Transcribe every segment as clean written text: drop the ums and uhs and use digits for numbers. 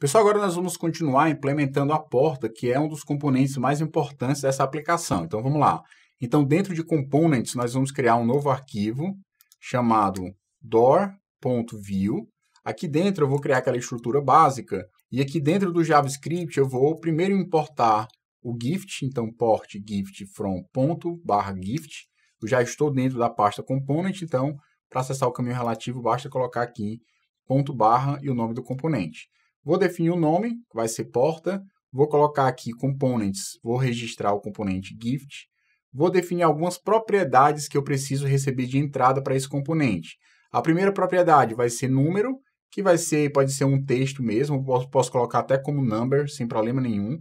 Pessoal, agora nós vamos continuar implementando a porta, que é um dos componentes mais importantes dessa aplicação. Então, vamos lá. Então, dentro de Components, nós vamos criar um novo arquivo chamado door.view. Aqui dentro eu vou criar aquela estrutura básica. E aqui dentro do JavaScript eu vou primeiro importar o gift. Então, port gift from .gift. Eu já estou dentro da pasta Component. Então, para acessar o caminho relativo, basta colocar aqui / e o nome do componente. Vou definir o nome, que vai ser porta. Vou colocar aqui components, vou registrar o componente gift. Vou definir algumas propriedades que eu preciso receber de entrada para esse componente. A primeira propriedade vai ser número, que pode ser um texto mesmo, posso colocar até como number, sem problema nenhum.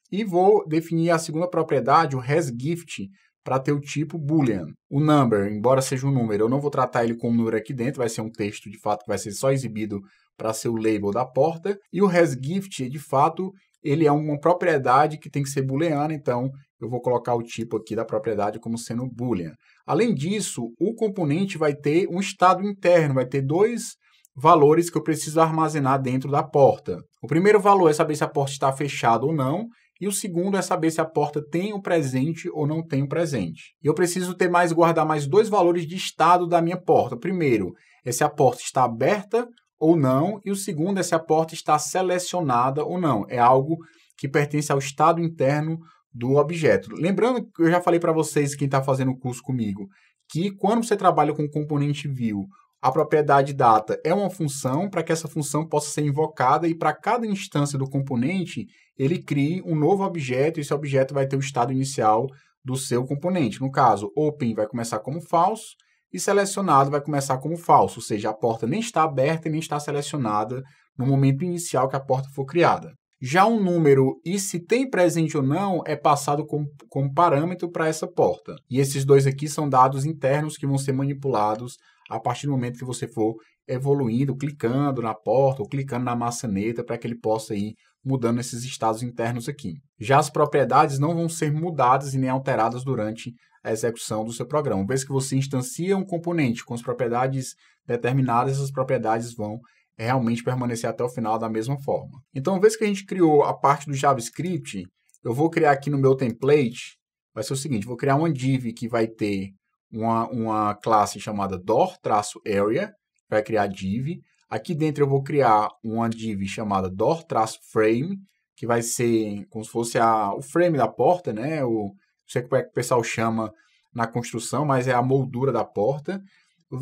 E vou definir a segunda propriedade, o hasGift, para ter o tipo boolean. O number, embora seja um número, eu não vou tratar ele como número aqui dentro, vai ser um texto de fato que vai ser só exibido para ser o label da porta. E o hasGift, de fato, ele é uma propriedade que tem que ser booleana, então eu vou colocar o tipo aqui da propriedade como sendo boolean. Além disso, o componente vai ter um estado interno, vai ter dois valores que eu preciso armazenar dentro da porta. O primeiro valor é saber se a porta está fechada ou não, e o segundo é saber se a porta tem um presente ou não tem um presente. E eu preciso guardar mais dois valores de estado da minha porta. O primeiro é se a porta está aberta ou não, e o segundo é se a porta está selecionada ou não. É algo que pertence ao estado interno do objeto. Lembrando que eu já falei para vocês, quem está fazendo o curso comigo, que quando você trabalha com o componente view, a propriedade data é uma função para que essa função possa ser invocada e para cada instância do componente, ele crie um novo objeto e esse objeto vai ter o estado inicial do seu componente. No caso, open vai começar como falso e selecionado vai começar como falso, ou seja, a porta nem está aberta e nem está selecionada no momento inicial que a porta for criada. Já um número e se tem presente ou não é passado como parâmetro para essa porta. E esses dois aqui são dados internos que vão ser manipulados a partir do momento que você for evoluindo, clicando na porta ou clicando na maçaneta para que ele possa ir mudando esses estados internos aqui. Já as propriedades não vão ser mudadas e nem alteradas durante a execução do seu programa. Uma vez que você instancia um componente com as propriedades determinadas, essas propriedades vão realmente permanecer até o final da mesma forma. Então, uma vez que a gente criou a parte do JavaScript, eu vou criar aqui no meu template, vai ser o seguinte, vou criar uma div que vai ter uma classe chamada door-area, vai criar div. Aqui dentro eu vou criar uma div chamada door-frame, que vai ser como se fosse o frame da porta, né? Não sei como é que o pessoal chama na construção, mas é a moldura da porta.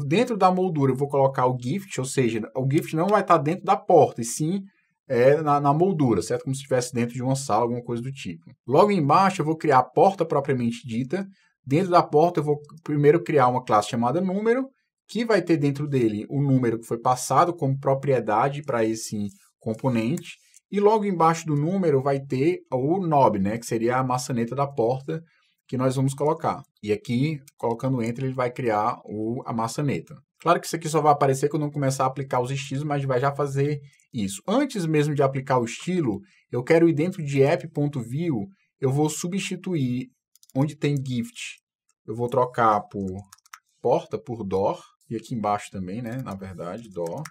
Dentro da moldura eu vou colocar o gift, ou seja, o gift não vai estar dentro da porta, e sim na moldura, certo? Como se estivesse dentro de uma sala, alguma coisa do tipo. Logo embaixo eu vou criar a porta propriamente dita. Dentro da porta eu vou primeiro criar uma classe chamada número, que vai ter dentro dele o número que foi passado como propriedade para esse componente. E logo embaixo do número vai ter o knob, né, que seria a maçaneta da porta que nós vamos colocar. E aqui, colocando Enter, ele vai criar a maçaneta. Claro que isso aqui só vai aparecer quando eu começar a aplicar os estilos, mas vai já fazer isso. Antes mesmo de aplicar o estilo, eu quero ir dentro de app.view, eu vou substituir onde tem gift, eu vou trocar por porta, por door, e aqui embaixo também, né, na verdade, door.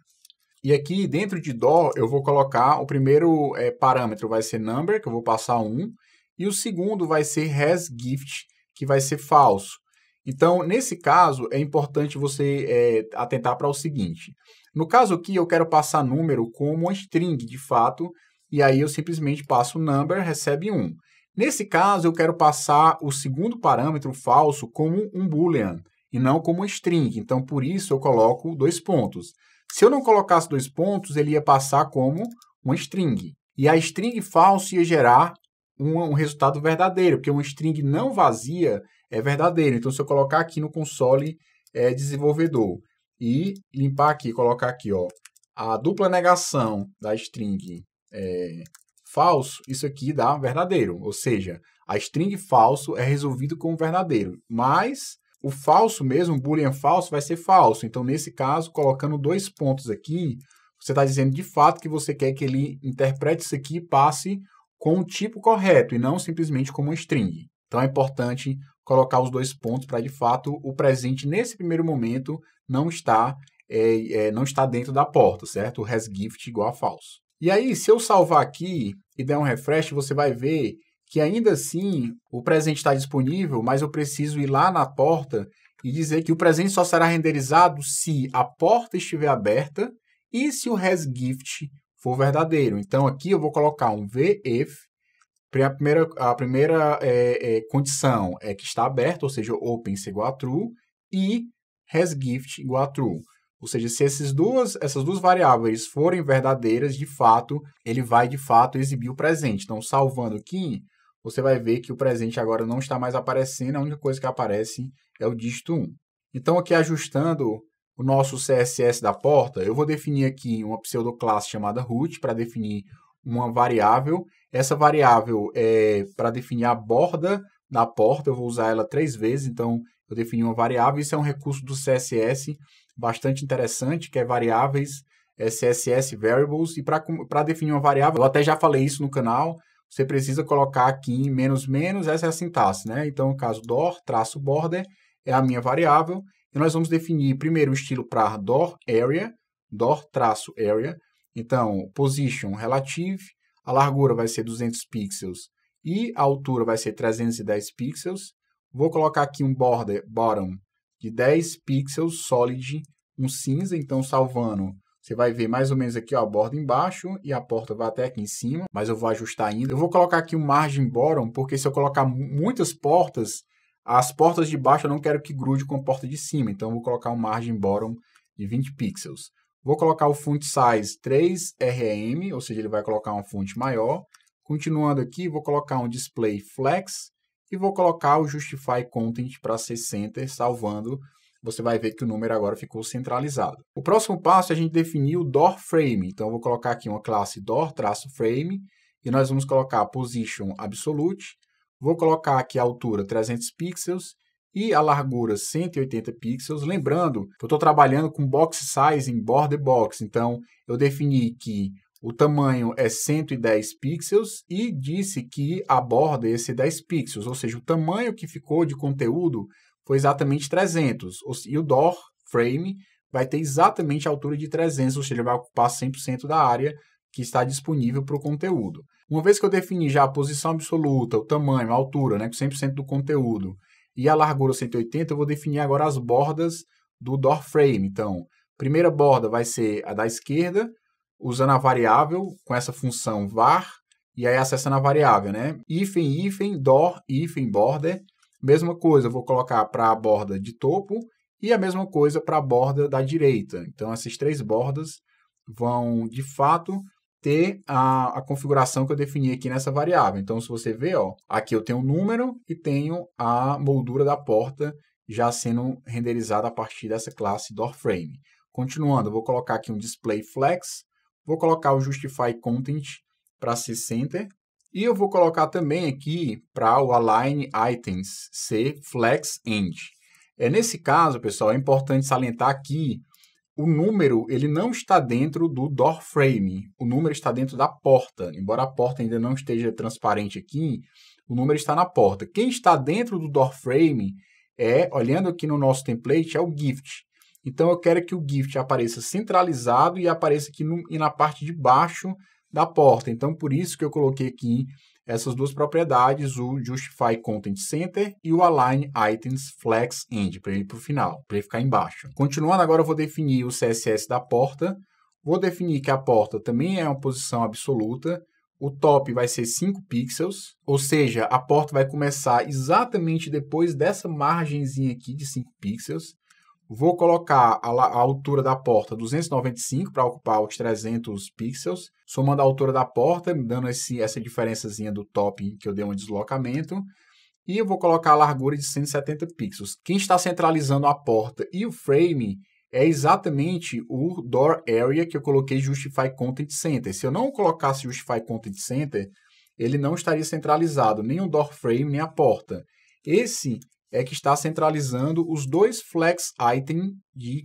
E aqui dentro de door eu vou colocar o primeiro parâmetro vai ser number, que eu vou passar 1, e o segundo vai ser hasGift, que vai ser falso. Então, nesse caso, é importante você atentar para o seguinte. No caso aqui, eu quero passar número como uma string, de fato, e aí eu simplesmente passo number, recebe 1. Nesse caso, eu quero passar o segundo parâmetro, falso, como um boolean, e não como uma string. Então, por isso, eu coloco 2 pontos. Se eu não colocasse 2 pontos, ele ia passar como uma string. E a string falso ia gerar um resultado verdadeiro, porque uma string não vazia é verdadeiro. Então, se eu colocar aqui no console desenvolvedor e limpar aqui, colocar aqui, ó, a dupla negação da string falso, isso aqui dá verdadeiro. Ou seja, a string falso é resolvido como verdadeiro, mas o falso mesmo, o boolean falso, vai ser falso. Então, nesse caso, colocando 2 pontos aqui, você está dizendo de fato que você quer que ele interprete isso aqui e passe com o tipo correto e não simplesmente como uma string. Então, é importante colocar os 2 pontos para, de fato, o presente, nesse primeiro momento, não está dentro da porta, certo? O hasGift igual a falso. E aí, se eu salvar aqui e der um refresh, você vai ver que ainda assim o presente está disponível, mas eu preciso ir lá na porta e dizer que o presente só será renderizado se a porta estiver aberta e se o hasGift for verdadeiro. Então, aqui eu vou colocar um VIF. A primeira condição é que está aberto, ou seja, open igual a true, e hasGift igual a true. Ou seja, se essas duas variáveis forem verdadeiras, de fato, ele vai, de fato, exibir o presente. Então, salvando aqui, você vai ver que o presente agora não está mais aparecendo, a única coisa que aparece é o dígito 1. Então, aqui ajustando o nosso CSS da porta, eu vou definir aqui uma pseudoclasse chamada root para definir uma variável. Essa variável é para definir a borda da porta, eu vou usar ela 3 vezes, então eu defini uma variável. Isso é um recurso do CSS bastante interessante, que é variáveis, CSS Variables, e para definir uma variável, eu até já falei isso no canal, você precisa colocar aqui em --, essa é a sintaxe, né? Então, no caso, door-border é a minha variável, e nós vamos definir primeiro o estilo para door-area, door-area, então, position relative, a largura vai ser 200 pixels e a altura vai ser 310 pixels. Vou colocar aqui um border bottom de 10 pixels, solid, um cinza, então salvando, você vai ver mais ou menos aqui ó, a borda embaixo e a porta vai até aqui em cima, mas eu vou ajustar ainda. Eu vou colocar aqui um margin bottom, porque se eu colocar muitas portas, as portas de baixo eu não quero que grude com a porta de cima, então eu vou colocar um margin bottom de 20 pixels. Vou colocar o font size 3rm, ou seja, ele vai colocar uma fonte maior. Continuando aqui, vou colocar um display flex e vou colocar o justify content para ser center, salvando. Você vai ver que o número agora ficou centralizado. O próximo passo é a gente definir o door frame. Então, eu vou colocar aqui uma classe door-frame e nós vamos colocar a position absolute. Vou colocar aqui a altura 300 pixels e a largura 180 pixels. Lembrando que eu estou trabalhando com box size em border box. Então, eu defini que o tamanho é 110 pixels e disse que a borda ia ser 10 pixels. Ou seja, o tamanho que ficou de conteúdo foi exatamente 300. E o door frame vai ter exatamente a altura de 300, ou seja, ele vai ocupar 100% da área que está disponível para o conteúdo. Uma vez que eu defini já a posição absoluta, o tamanho, a altura, né, com 100% do conteúdo, e a largura 180, eu vou definir agora as bordas do door frame. Então, primeira borda vai ser a da esquerda, usando a variável com essa função var, e aí acessando a variável, né? Hífen, door, border. Mesma coisa, eu vou colocar para a borda de topo e a mesma coisa para a borda da direita. Então, essas 3 bordas vão, de fato, ter a configuração que eu defini aqui nessa variável. Então, se você ver, ó, aqui eu tenho o número e tenho a moldura da porta já sendo renderizada a partir dessa classe doorFrame. Continuando, eu vou colocar aqui um display flex, vou colocar o justify content para ser center, e eu vou colocar também aqui para o align items ser flex end. Nesse caso, pessoal, é importante salientar aqui o número ele não está dentro do door frame, o número está dentro da porta. Embora a porta ainda não esteja transparente aqui, o número está na porta. Quem está dentro do door frame olhando aqui no nosso template, é o gift. Então, eu quero que o gift apareça centralizado e apareça aqui na parte de baixo da porta. Então, por isso que eu coloquei aqui essas duas propriedades, o Justify Content Center e o Align Items Flex End, para ele ir para o final, para ele ficar embaixo. Continuando, agora eu vou definir o CSS da porta. Vou definir que a porta também é uma posição absoluta. O top vai ser 5 pixels, ou seja, a porta vai começar exatamente depois dessa margenzinha aqui de 5 pixels. Vou colocar a altura da porta 295 para ocupar os 300 pixels, somando a altura da porta, dando essa diferençazinha do top que eu dei um deslocamento. E eu vou colocar a largura de 170 pixels. Quem está centralizando a porta e o frame é exatamente o Door Area que eu coloquei Justify Content Center. Se eu não colocasse Justify Content Center, ele não estaria centralizado, nem o Door Frame, nem a porta. Esse é que está centralizando os dois flex items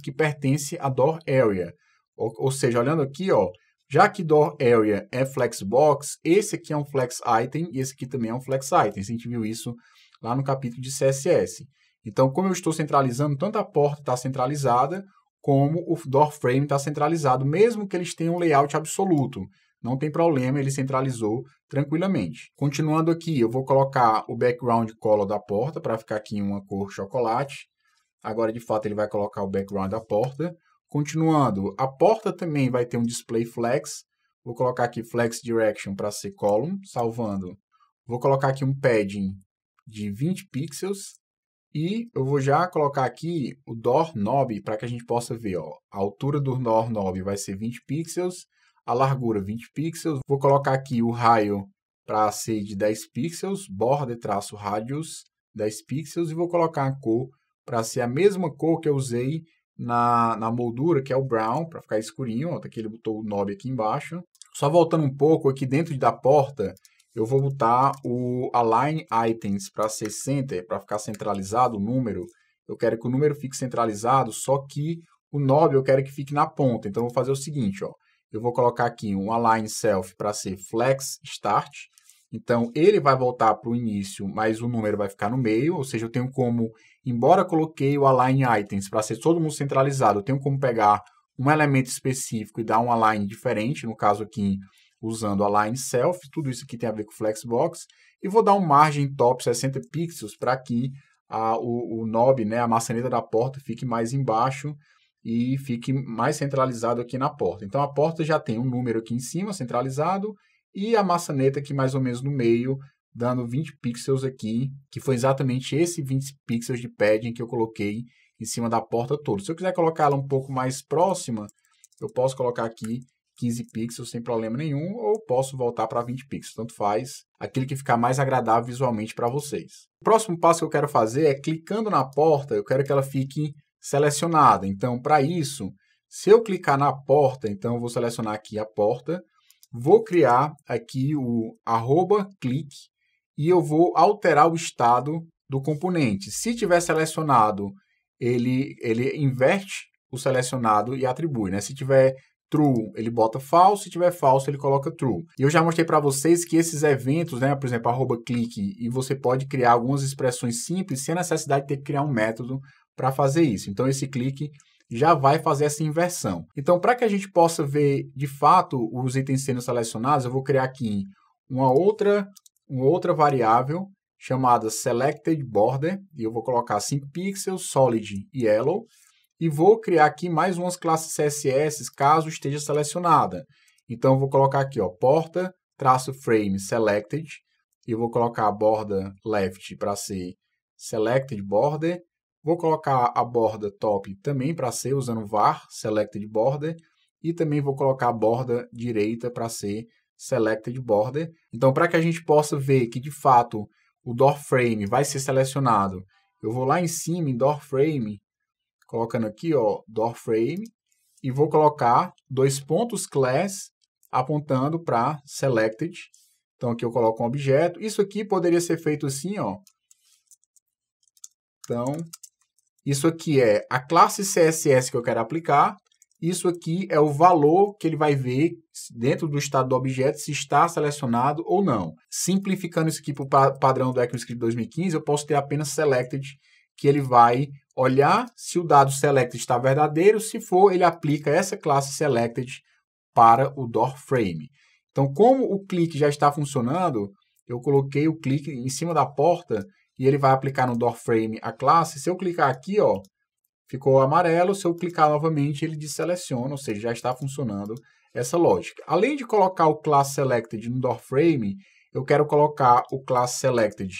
que pertencem a Door Area. Ou seja, olhando aqui, ó, já que Door Area é Flexbox, esse aqui é um Flex Item e esse aqui também é um Flex Item. A gente viu isso lá no capítulo de CSS. Então, como eu estou centralizando, tanto a porta está centralizada, como o Door Frame está centralizado, mesmo que eles tenham um layout absoluto. não tem problema, ele centralizou tranquilamente. Continuando aqui, eu vou colocar o background color da porta para ficar aqui em uma cor chocolate. Agora, de fato, ele vai colocar o background da porta. Continuando, a porta também vai ter um display flex. Vou colocar aqui flex direction para ser column, salvando. Vou colocar aqui um padding de 20 pixels. E eu vou já colocar aqui o doorknob para que a gente possa ver. Ó, a altura do doorknob vai ser 20 pixels, a largura 20 pixels. Vou colocar aqui o raio para ser de 10 pixels, border-radius 10 pixels. E vou colocar a cor para ser a mesma cor que eu usei na moldura, que é o brown, para ficar escurinho. Ó, aqui ele botou o knob aqui embaixo. Só voltando um pouco, aqui dentro da porta, eu vou botar o Align Items para ser Center, para ficar centralizado o número. Eu quero que o número fique centralizado, só que o knob eu quero que fique na ponta. Então, eu vou fazer o seguinte, ó. Eu vou colocar aqui um Align Self para ser Flex Start. Então, ele vai voltar para o início, mas o número vai ficar no meio. Ou seja, eu tenho como, embora coloquei o Align Items para ser todo mundo centralizado, eu tenho como pegar um elemento específico e dar um Align diferente. No caso aqui, usando Align Self, tudo isso aqui tem a ver com Flexbox, e vou dar um margem top 60 pixels para que o knob, né, a maçaneta da porta, fique mais embaixo e fique mais centralizado aqui na porta. Então, a porta já tem um número aqui em cima, centralizado, e a maçaneta aqui mais ou menos no meio, dando 20 pixels aqui, que foi exatamente esse 20 pixels de padding que eu coloquei em cima da porta toda. Se eu quiser colocar ela um pouco mais próxima, eu posso colocar aqui 15 pixels sem problema nenhum, ou posso voltar para 20 pixels, tanto faz, aquele que ficar mais agradável visualmente para vocês. O próximo passo que eu quero fazer é, clicando na porta, eu quero que ela fique selecionada. Então, para isso, se eu clicar na porta, então eu vou selecionar aqui a porta, vou criar aqui o @click e eu vou alterar o estado do componente. Se tiver selecionado, ele inverte o selecionado e atribui, né? Se tiver true, ele bota false, se tiver false, ele coloca true. E eu já mostrei para vocês que esses eventos, né, por exemplo, @click, e você pode criar algumas expressões simples sem a necessidade de ter que criar um método para fazer isso. Então, esse clique já vai fazer essa inversão. Então, para que a gente possa ver, de fato, os itens sendo selecionados, eu vou criar aqui uma outra variável chamada selectedBorder, e eu vou colocar 5 pixels, solid e yellow, e vou criar aqui mais umas classes CSS, caso esteja selecionada. Então, eu vou colocar aqui, ó, porta-frame selected, e eu vou colocar a borda left para ser selected border. Vou colocar a borda top também para ser, usando var selected border, e também vou colocar a borda direita para ser selected border. Então, para que a gente possa ver que, de fato, o door frame vai ser selecionado, eu vou lá em cima, em door frame, colocando aqui, ó, door frame, e vou colocar 2 pontos class apontando para selected. Então, aqui eu coloco um objeto. Isso aqui poderia ser feito assim, ó. Então, isso aqui é a classe CSS que eu quero aplicar. Isso aqui é o valor que ele vai ver dentro do estado do objeto se está selecionado ou não. Simplificando isso aqui para o padrão do ECMAScript 2015, eu posso ter apenas selected, que ele vai olhar se o dado selected está verdadeiro. Se for, ele aplica essa classe selected para o door frame. Então, como o clique já está funcionando, eu coloquei o clique em cima da porta e ele vai aplicar no door frame a classe. Se eu clicar aqui, ó, ficou amarelo. Se eu clicar novamente, ele deseleciona, ou seja, já está funcionando essa lógica. Além de colocar o class selected no door frame, eu quero colocar o class selected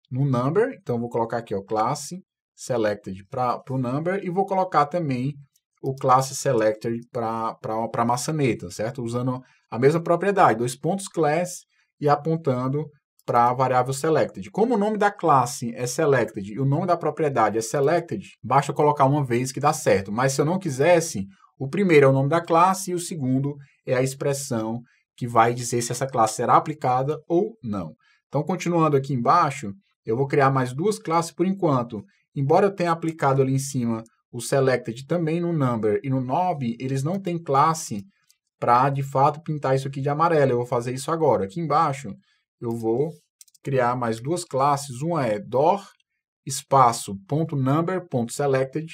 no number. Então, vou colocar aqui, ó, classe selected para o number, e vou colocar também o class selected para a maçaneta, certo? Usando a mesma propriedade, 2 pontos class e apontando para a variável selected. Como o nome da classe é selected e o nome da propriedade é selected, basta colocar uma vez que dá certo. Mas se eu não quisesse, o primeiro é o nome da classe e o segundo é a expressão que vai dizer se essa classe será aplicada ou não. Então, continuando aqui embaixo, eu vou criar mais 2 classes por enquanto. Embora eu tenha aplicado ali em cima o selected também no number e no knob, eles não têm classe para, de fato, pintar isso aqui de amarelo. Eu vou fazer isso agora. Aqui embaixo, eu vou criar mais 2 classes. Uma é door, espaço, .number, .selected.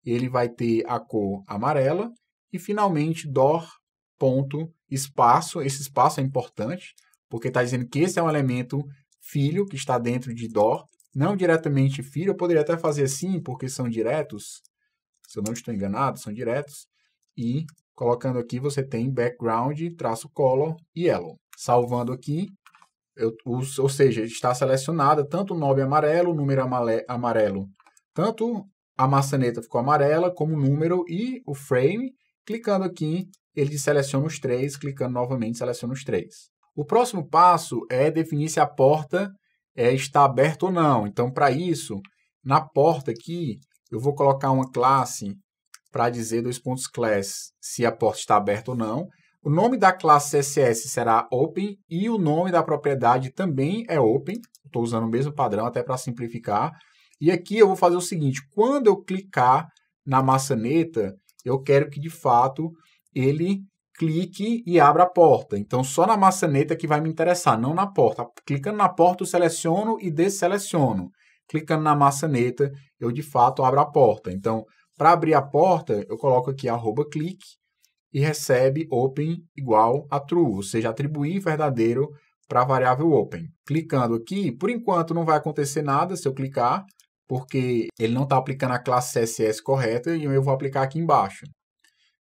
Ele vai ter a cor amarela. E, finalmente, door, espaço. Esse espaço é importante, porque está dizendo que esse é um elemento filho que está dentro de DOR, não diretamente filho. Eu poderia até fazer assim, porque são diretos, se eu não estou enganado, são diretos. E colocando aqui, você tem background, traço color e yellow. Salvando aqui, ou seja, está selecionada tanto o knob amarelo, o número amarelo, tanto a maçaneta ficou amarela, como o número e o frame. Clicando aqui, ele seleciona os três, clicando novamente, seleciona os três. O próximo passo é definir se a porta está aberta ou não. Então, para isso, na porta aqui, eu vou colocar uma classe para dizer class se a porta está aberta ou não. O nome da classe CSS será open e o nome da propriedade também é open. Estou usando o mesmo padrão até para simplificar. E aqui eu vou fazer o seguinte, quando eu clicar na maçaneta, eu quero que de fato ele clique e abra a porta. Então, só na maçaneta que vai me interessar, não na porta. Clicando na porta, eu seleciono e desseleciono. Clicando na maçaneta, eu de fato abro a porta. Então, para abrir a porta, eu coloco aqui @click e recebe open igual a true, ou seja, atribuir verdadeiro para a variável open. Clicando aqui, por enquanto não vai acontecer nada se eu clicar, porque ele não está aplicando a classe CSS correta e eu vou aplicar aqui embaixo.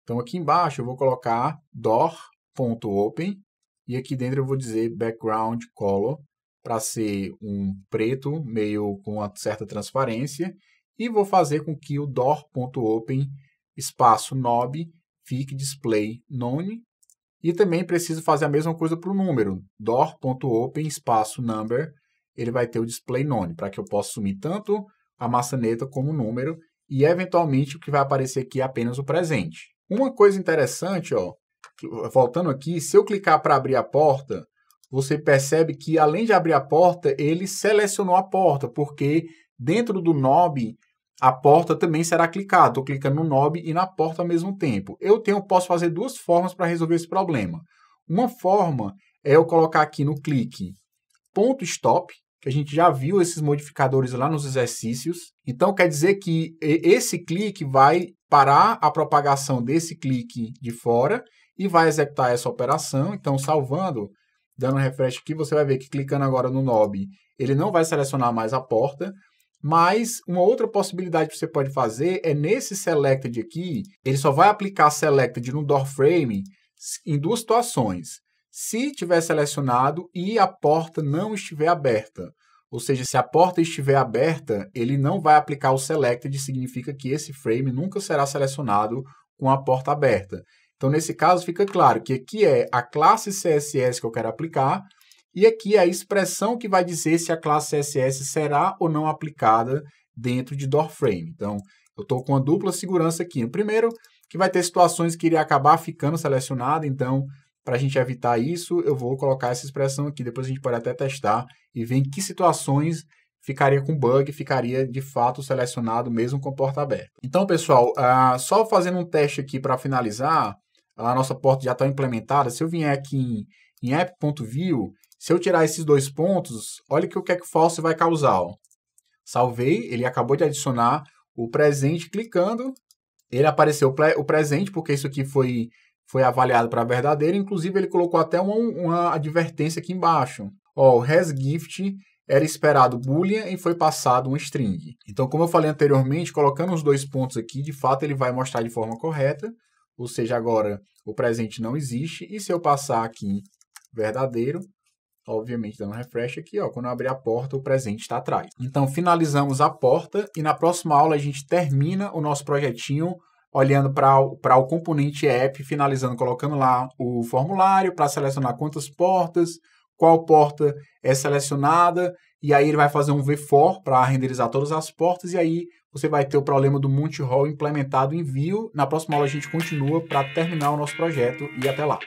Então, aqui embaixo eu vou colocar door.open e aqui dentro eu vou dizer background color para ser um preto meio com uma certa transparência e vou fazer com que o door.open espaço knob fique display none e também preciso fazer a mesma coisa para o número. door.open espaço number, ele vai ter o display none para que eu possa assumir tanto a maçaneta como o número e eventualmente o que vai aparecer aqui é apenas o presente. Uma coisa interessante, ó, voltando aqui, se eu clicar para abrir a porta, você percebe que além de abrir a porta, ele selecionou a porta, porque dentro do knob, a porta também será clicada. Estou clicando no knob e na porta ao mesmo tempo. Posso fazer duas formas para resolver esse problema. Uma forma é eu colocar aqui no clique ponto stop, que a gente já viu esses modificadores lá nos exercícios. Então, quer dizer que esse clique vai parar a propagação desse clique de fora e vai executar essa operação. Então, salvando, dando um refresh aqui, você vai ver que clicando agora no knob, ele não vai selecionar mais a porta, mas uma outra possibilidade que você pode fazer é nesse selected aqui, ele só vai aplicar selected no door frame em duas situações. Se tiver selecionado e a porta não estiver aberta. Ou seja, se a porta estiver aberta, ele não vai aplicar o selected, significa que esse frame nunca será selecionado com a porta aberta. Então, nesse caso, fica claro que aqui é a classe CSS que eu quero aplicar e aqui é a expressão que vai dizer se a classe CSS será ou não aplicada dentro de door frame. Então, eu estou com uma dupla segurança aqui. No primeiro, que vai ter situações que iria acabar ficando selecionado, então, para a gente evitar isso, eu vou colocar essa expressão aqui. Depois a gente pode até testar e ver em que situações ficaria com bug, ficaria de fato selecionado mesmo com a porta aberta. Então, pessoal, só fazendo um teste aqui para finalizar, a nossa porta já está implementada. Se eu vier aqui em app.view, se eu tirar esses dois pontos, olha que o que false vai causar. Ó. Salvei, ele acabou de adicionar o presente, clicando, ele apareceu o presente, porque isso aqui foi avaliado para verdadeiro, inclusive ele colocou até uma advertência aqui embaixo. Ó, o hasGift era esperado boolean e foi passado um string. Então, como eu falei anteriormente, colocando os dois pontos aqui, de fato ele vai mostrar de forma correta, ou seja, agora o presente não existe, e se eu passar aqui verdadeiro, obviamente dando refresh aqui, ó, quando eu abrir a porta, o presente está atrás. Então, finalizamos a porta e na próxima aula a gente termina o nosso projetinho olhando para o componente app, finalizando, colocando lá o formulário para selecionar quantas portas, qual porta é selecionada, e aí ele vai fazer um vFor para renderizar todas as portas, e aí você vai ter o problema do multi-role implementado em Vue. Na próxima aula a gente continua para terminar o nosso projeto, e até lá.